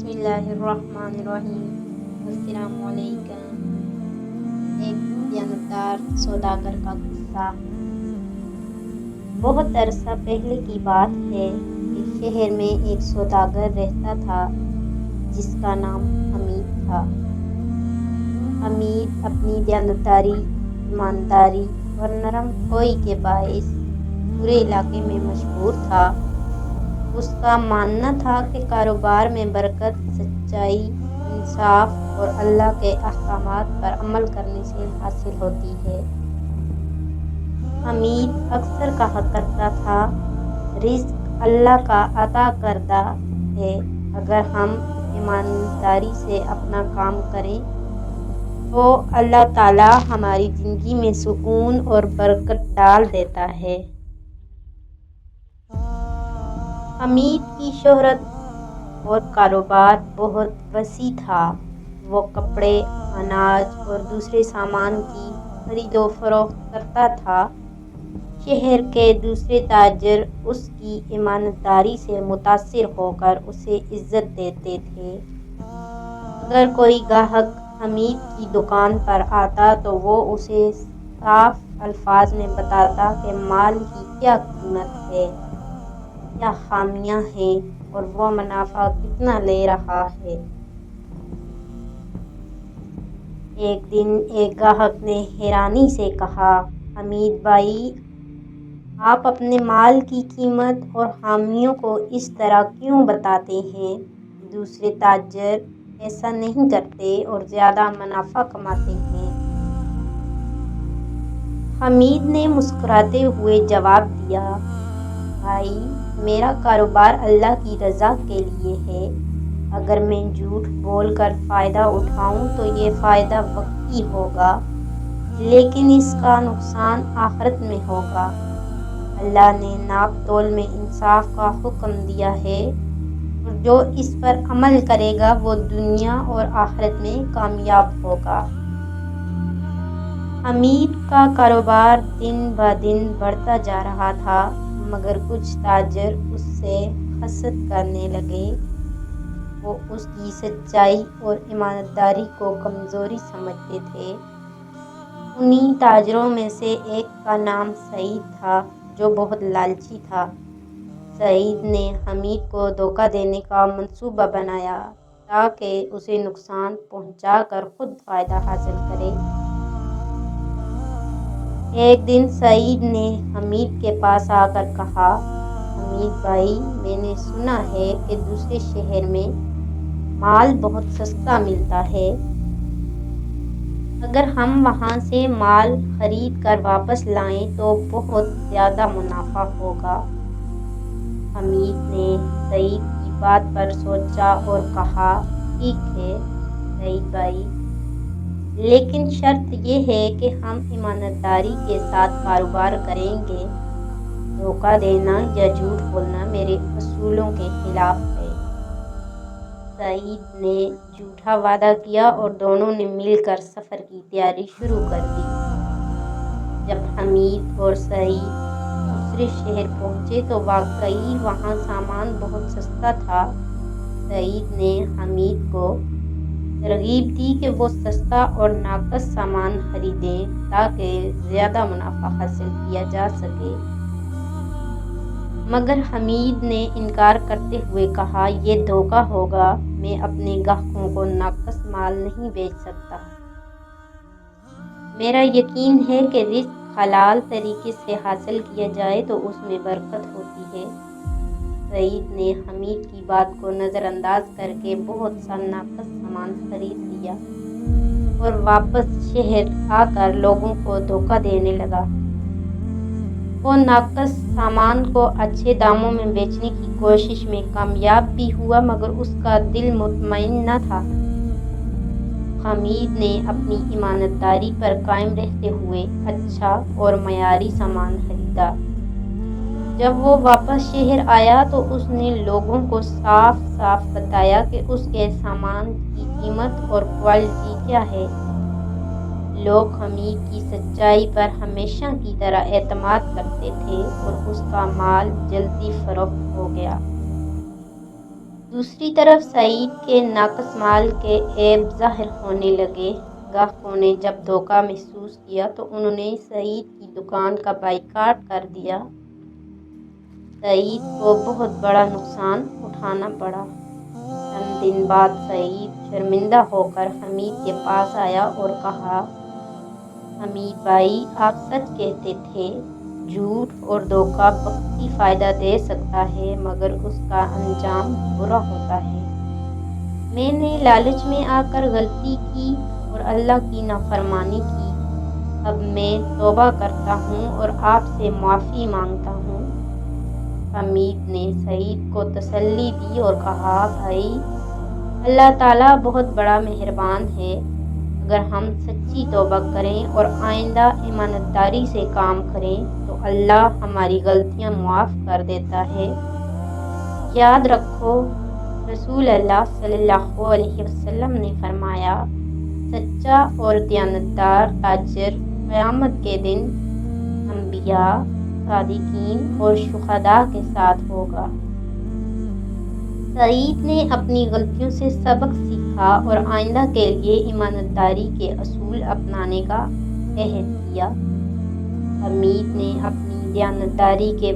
بسم اللہ الرحمن الرحیم۔ السلام علیکم۔ ایک دیانتدار سوداگر کا قصہ۔ بہت عرصہ پہلے کی بات ہے کہ شہر میں ایک سوداگر رہتا تھا جس کا نام حمید تھا۔ حمید اپنی دیانتداری، ایمانداری اور نرم خوئی کے باعث پورے علاقے میں مشہور تھا۔ اس کا ماننا تھا کہ کاروبار میں برکت سچائی، انصاف اور اللہ کے احکامات پر عمل کرنے سے حاصل ہوتی ہے۔ حمید اکثر کہا کرتا تھا، رزق اللہ کا عطا کردہ ہے، اگر ہم ایمانداری سے اپنا کام کریں تو اللہ تعالیٰ ہماری زندگی میں سکون اور برکت ڈال دیتا ہے۔ حمید کی شہرت اور کاروبار بہت وسیع تھا۔ وہ کپڑے، اناج اور دوسرے سامان کی خرید و فروخت کرتا تھا۔ شہر کے دوسرے تاجر اس کی ایمانداری سے متاثر ہو کر اسے عزت دیتے تھے۔ اگر کوئی گاہک حمید کی دکان پر آتا تو وہ اسے صاف الفاظ میں بتاتا کہ مال کی کیا قیمت ہے، کیا خامیاں ہیں اور وہ منافع کتنا لے رہا ہے۔ ایک دن ایک گاہک نے حیرانی سے کہا، حمید بھائی، آپ اپنے مال کی قیمت اور خامیوں کو اس طرح کیوں بتاتے ہیں؟ دوسرے تاجر ایسا نہیں کرتے اور زیادہ منافع کماتے ہیں۔ حمید نے مسکراتے ہوئے جواب دیا، بھائی، میرا کاروبار اللہ کی رضا کے لیے ہے۔ اگر میں جھوٹ بول کر فائدہ اٹھاؤں تو یہ فائدہ وقتی ہوگا، لیکن اس کا نقصان آخرت میں ہوگا۔ اللہ نے ناپ تول میں انصاف کا حکم دیا ہے اور جو اس پر عمل کرے گا وہ دنیا اور آخرت میں کامیاب ہوگا۔ حمید کا کاروبار دن بہ دن بڑھتا جا رہا تھا، مگر کچھ تاجر اس سے حسد کرنے لگے۔ وہ اس کی سچائی اور ایمانداری کو کمزوری سمجھتے تھے۔ انہی تاجروں میں سے ایک کا نام سعید تھا جو بہت لالچی تھا۔ سعید نے حمید کو دھوکہ دینے کا منصوبہ بنایا تاکہ اسے نقصان پہنچا کر خود فائدہ حاصل کرے۔ ایک دن سعید نے حمید کے پاس آ کر کہا، حمید بھائی، میں نے سنا ہے کہ دوسرے شہر میں مال بہت سستا ملتا ہے۔ اگر ہم وہاں سے مال خرید کر واپس لائیں تو بہت زیادہ منافع ہوگا۔ حمید نے سعید کی بات پر سوچا اور کہا، ٹھیک ہے سعید بھائی، لیکن شرط یہ ہے کہ ہم ایمانداری کے ساتھ کاروبار کریں گے۔ دھوکہ دینا یا جھوٹ بولنا میرے اصولوں کے خلاف ہے۔ سعید نے جھوٹا وعدہ کیا اور دونوں نے مل کر سفر کی تیاری شروع کر دی۔ جب حمید اور سعید دوسرے شہر پہنچے تو واقعی وہاں سامان بہت سستا تھا۔ سعید نے حمید کو ترغیب دی کہ وہ سستا اور ناقص سامان خریدیں تاکہ زیادہ منافع حاصل کیا جا سکے۔ مگر حمید نے انکار کرتے ہوئے کہا، یہ دھوکہ ہوگا، میں اپنے گاہکوں کو ناقص مال نہیں بیچ سکتا۔ میرا یقین ہے کہ رزق حلال طریقے سے حاصل کیا جائے تو اس میں برکت ہوتی ہے۔ سعید نے حمید کی بات کو نظر انداز کر کے بہت سا ناقص سامان خرید لیا اور واپس شہر آ کر لوگوں کو دھوکہ دینے لگا۔ وہ ناقص سامان کو اچھے داموں میں بیچنے کی کوشش میں کامیاب بھی ہوا، مگر اس کا دل مطمئن نہ تھا۔ حمید نے اپنی ایمانداری پر قائم رہتے ہوئے اچھا اور معیاری سامان خریدا۔ جب وہ واپس شہر آیا تو اس نے لوگوں کو صاف صاف بتایا کہ اس کے سامان کی قیمت اور کوالٹی کیا ہے۔ لوگ حمید کی سچائی پر ہمیشہ کی طرح اعتماد کرتے تھے اور اس کا مال جلدی فروخت ہو گیا۔ دوسری طرف سعید کے ناقص مال کے عیب ظاہر ہونے لگے۔ گاہکوں نے جب دھوکہ محسوس کیا تو انہوں نے سعید کی دکان کا بائیکاٹ کر دیا۔ سعید کو بہت بڑا نقصان اٹھانا پڑا۔ چند دن بعد سعید شرمندہ ہو کر حمید کے پاس آیا اور کہا، حمید بھائی، آپ سچ کہتے تھے، جھوٹ اور دھوکہ وقتی فائدہ دے سکتا ہے مگر اس کا انجام برا ہوتا ہے۔ میں نے لالچ میں آ کر غلطی کی اور اللہ کی نافرمانی کی۔ اب میں توبہ کرتا ہوں اور آپ سے معافی مانگتا ہوں۔ حمید نے سعید کو تسلی دی اور کہا، بھائی، اللہ تعالیٰ بہت بڑا مہربان ہے۔ اگر ہم سچی توبہ کریں اور آئندہ ایمانداری سے کام کریں تو اللہ ہماری غلطیاں معاف کر دیتا ہے۔ یاد رکھو، رسول اللہ صلی اللہ علیہ وسلم نے فرمایا، سچا اور دیانتدار تاجر قیامت کے دن انبیاء، صادقین اور شہداء کے ساتھ ہوگا۔ سعید نے اپنی غلطیوں سے سبق سیکھا اور آئندہ کے لیے ایمانداری کے اصول اپنانے کا عہد کیا۔ حمید نے اپنی دیانتداری کے